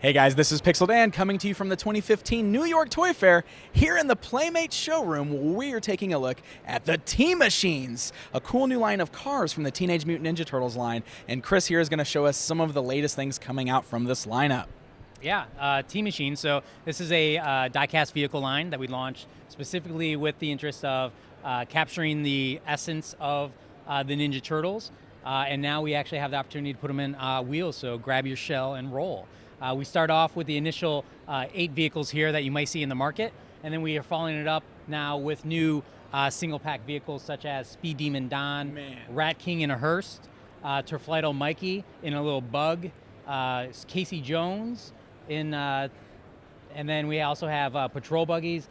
Hey guys, this is Pixel Dan coming to you from the 2015 New York Toy Fair. Here in the Playmates showroom, we are taking a look at the T-Machines, a cool new line of cars from the Teenage Mutant Ninja Turtles line. And Chris here is going to show us some of the latest things coming out from this lineup. Yeah, T-Machines. So this is a die-cast vehicle line that we launched specifically with the interest of capturing the essence of the Ninja Turtles. And now we actually have the opportunity to put them in wheels, so grab your shell and roll. We start off with the initial 8 vehicles here that you might see in the market, and then we are following it up now with new single-pack vehicles such as Speed Demon Don, Rat King in a hearse, Turflido Mikey in a little bug, Casey Jones in, and then we also have patrol buggies,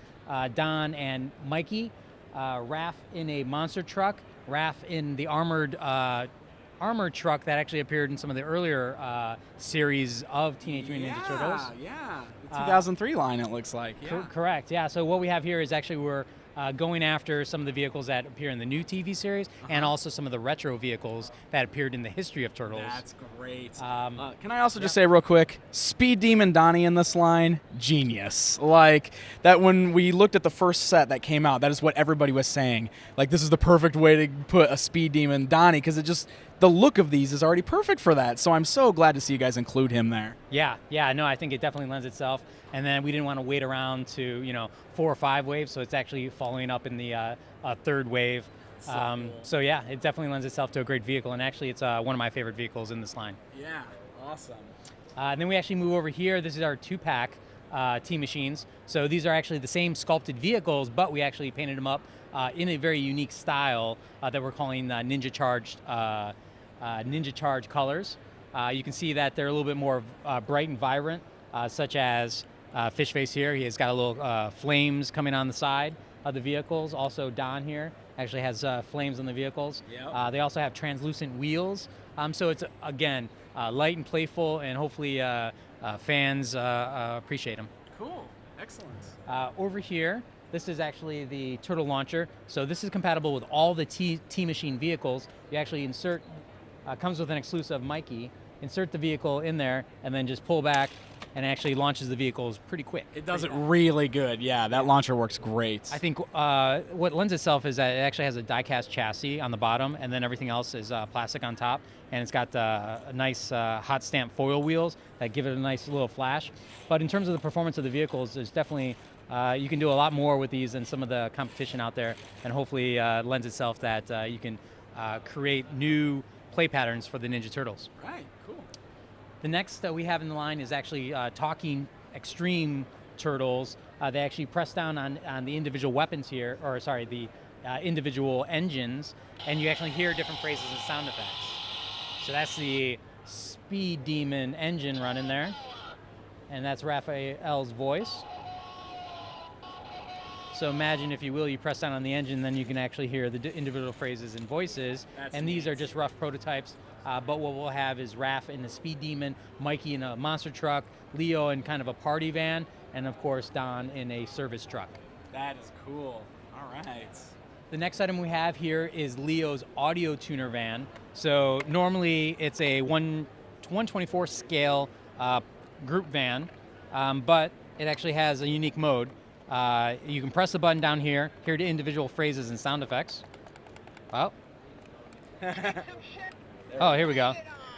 Don and Mikey, Raph in a monster truck, Raph in the armored truck that actually appeared in some of the earlier series of Teenage Mutant Ninja Turtles. Yeah, the 2003 line it looks like. Yeah. Correct, yeah. So what we have here is actually we're going after some of the vehicles that appear in the new TV series and also some of the retro vehicles that appeared in the history of Turtles. That's great. Can I also just say real quick, Speed Demon Donnie in this line, genius. Like, that when we looked at the first set that came out, that is what everybody was saying. Like, this is the perfect way to put a Speed Demon Donnie, because it just, the look of these is already perfect for that. So I'm so glad to see you guys include him there. Yeah, no, I think it definitely lends itself. And then we didn't want to wait around to, 4 or 5 waves, so it's actually following up in the third wave. So yeah, it definitely lends itself to a great vehicle, and actually it's one of my favorite vehicles in this line. Yeah, awesome. And then we actually move over here. This is our 2-pack T-Machines. So these are actually the same sculpted vehicles, but we actually painted them up in a very unique style that we're calling Ninja Charge colors. You can see that they're a little bit more bright and vibrant, such as Fishface here. He has got a little flames coming on the side of the vehicles. Also Don here actually has flames on the vehicles. Yep. They also have translucent wheels. So it's, again, light and playful, and hopefully fans appreciate them. Cool, excellent. Over here, this is actually the Turtle Launcher. So this is compatible with all the T-Machine vehicles. You actually insert, comes with an exclusive Mikey, insert the vehicle in there, and then just pull back, and it actually launches the vehicles pretty quick. It does it really good. Yeah, that launcher works great. I think what lends itself is that it actually has a die-cast chassis on the bottom, and then everything else is plastic on top, and it's got a nice hot stamp foil wheels that give it a nice little flash. But in terms of the performance of the vehicles, there's definitely, you can do a lot more with these than some of the competition out there, and hopefully lends itself that you can create new play patterns for the Ninja Turtles. Right, cool. The next that we have in the line is actually Talking Extreme Turtles. They actually press down on the individual weapons here, or sorry, the individual engines, and you actually hear different phrases and sound effects. So that's the Speed Demon engine running there, and that's Raphael's voice. So imagine, if you will, you press down on the engine, then you can actually hear the individual phrases and voices. And these are just rough prototypes, but what we'll have is Raph in the Speed Demon, Mikey in a monster truck, Leo in kind of a party van, and of course Don in a service truck. That is cool. All right. The next item we have here is Leo's audio tuner van. So normally it's a 1/124 scale group van, but it actually has a unique mode. You can press the button down here, hear the individual phrases and sound effects. Oh. Oh, here we go.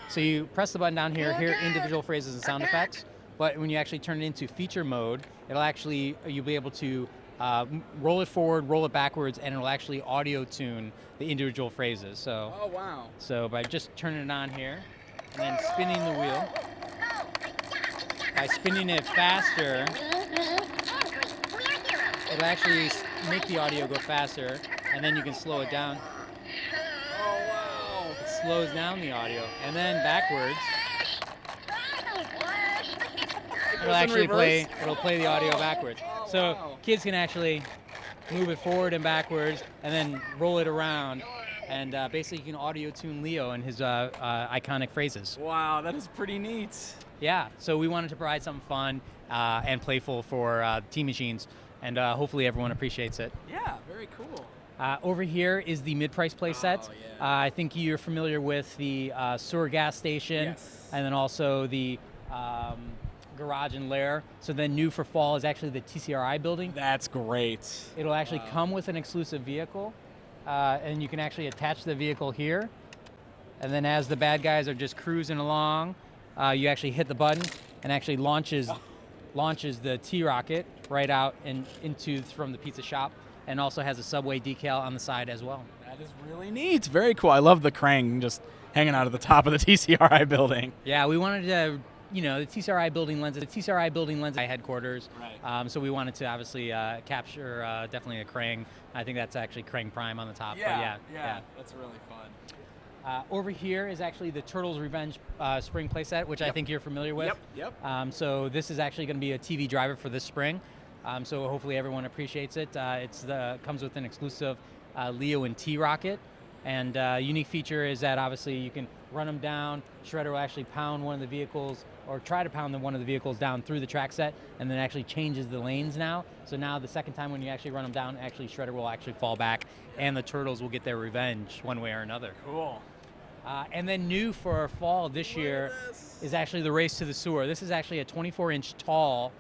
So you press the button down here, hear individual phrases and sound effects, but when you actually turn it into feature mode, it'll actually, you'll be able to roll it forward, roll it backwards, and it'll actually audio tune the individual phrases. So, oh, wow. So by just turning it on here, and then spinning the wheel, by spinning it faster, it'll actually make the audio go faster, and then you can slow it down. Oh, wow. It slows down the audio, and then backwards, it'll actually play the audio backwards. Oh, so wow. Kids can actually move it forward and backwards, and then roll it around, and basically you can audio tune Leo and his iconic phrases. Wow, that is pretty neat. Yeah, so we wanted to provide something fun and playful for T-Machines, and hopefully everyone appreciates it. Yeah, very cool. Over here is the MidPrice Playset. Oh, yeah. I think you're familiar with the sewer gas station, Yes. and then also the garage and lair. So then new for fall is actually the TCRI building. That's great. It'll actually come with an exclusive vehicle, and you can actually attach the vehicle here. And then as the bad guys are just cruising along, you actually hit the button and actually launches the T-Rocket right out and into from the pizza shop, and also has a Subway decal on the side as well. That is really neat. Very cool. I love the Krang just hanging out at the top of the TCRI building. Yeah, we wanted to, the TCRI building lends my headquarters. Right. So we wanted to obviously capture definitely a Krang. I think that's actually Krang Prime on the top. Yeah, that's really fun. Over here is actually the Turtles Revenge spring playset, which I think you're familiar with. Yep. So this is actually going to be a TV driver for this spring. So hopefully everyone appreciates it. Comes with an exclusive Leo and T-Rocket. And unique feature is that obviously you can run them down. Shredder will actually pound one of the vehicles, or try to pound one of the vehicles down through the track set, and then actually changes the lanes now. So now the second time when you actually run them down, actually Shredder will actually fall back, and the Turtles will get their revenge one way or another. Cool. And then new for fall this year is actually the Race to the Sewer. This is actually a 24-inch tall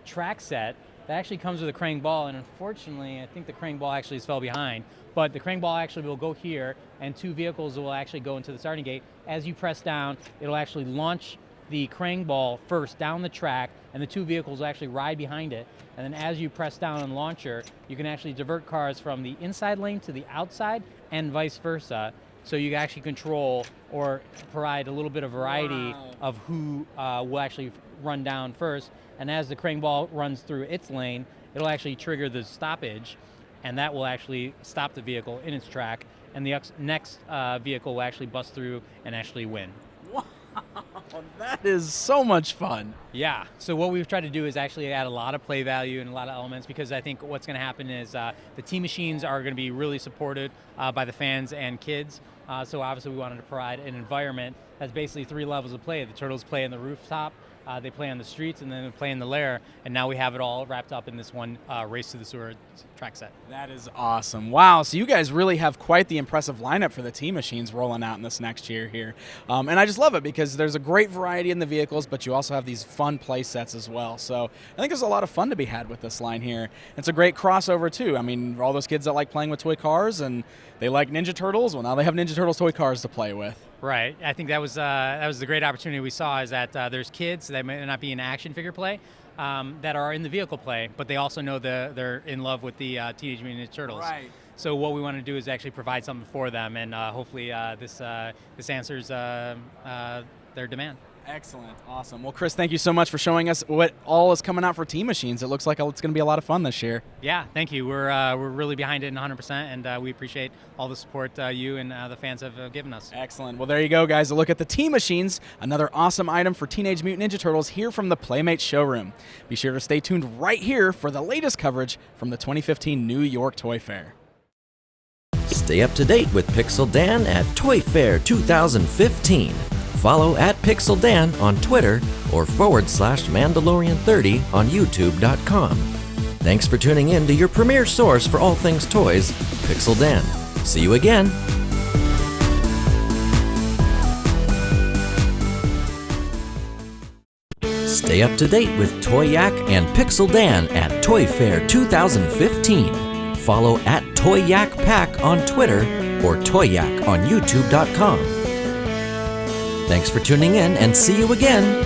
track set that actually comes with a Krang ball, and unfortunately, I think the Krang ball actually fell behind. But the Krang ball actually will go here, and two vehicles will actually go into the starting gate. As you press down, it'll actually launch the Krang ball first down the track, and the two vehicles will actually ride behind it. And then as you press down on launcher, you can actually divert cars from the inside lane to the outside, and vice versa. So you can actually control or provide a little bit of variety of who will actually run down first. And as the Krang ball runs through its lane, it'll actually trigger the stoppage, and that will actually stop the vehicle in its track, and the next vehicle will actually bust through and actually win. Wow, that is so much fun. Yeah, so what we've tried to do is actually add a lot of play value and a lot of elements, because I think what's going to happen is the T-Machines are going to be really supported by the fans and kids. So obviously we wanted to provide an environment that's basically 3 levels of play. The Turtles play on the rooftop, they play on the streets, and then they play in the lair, and now we have it all wrapped up in this one Race to the Sewer track set. That is awesome. Wow, so you guys really have quite the impressive lineup for the T-Machines rolling out in this next year here. And I just love it because there's a great variety in the vehicles, but you also have these fun play sets as well. So I think there's a lot of fun to be had with this line here. It's a great crossover too. I mean, all those kids that like playing with toy cars and they like Ninja Turtles, well, now they have Ninja Turtles toy cars to play with. Right. I think that was the great opportunity we saw, is that there's kids that may not be in action figure play that are in the vehicle play, but they also know they're in love with the Teenage Mutant Ninja Turtles. Right. So what we want to do is actually provide something for them, and hopefully this answers their demand. Excellent. Awesome. Well, Chris, thank you so much for showing us what all is coming out for T-Machines. It looks like it's going to be a lot of fun this year. Yeah, thank you. We're really behind it 100%, and we appreciate all the support you and the fans have given us. Excellent. Well, there you go, guys. A look at the T-Machines, another awesome item for Teenage Mutant Ninja Turtles here from the Playmates showroom. Be sure to stay tuned right here for the latest coverage from the 2015 New York Toy Fair. Stay up to date with Pixel Dan at Toy Fair 2015. Follow at Pixel Dan on Twitter or /Mandalorian30 on YouTube.com. Thanks for tuning in to your premier source for all things toys, Pixel Dan. See you again. Stay up to date with Toy Yak and Pixel Dan at Toy Fair 2015. Follow at Toy Yak Pack on Twitter or Toy Yak on YouTube.com. Thanks for tuning in, and see you again.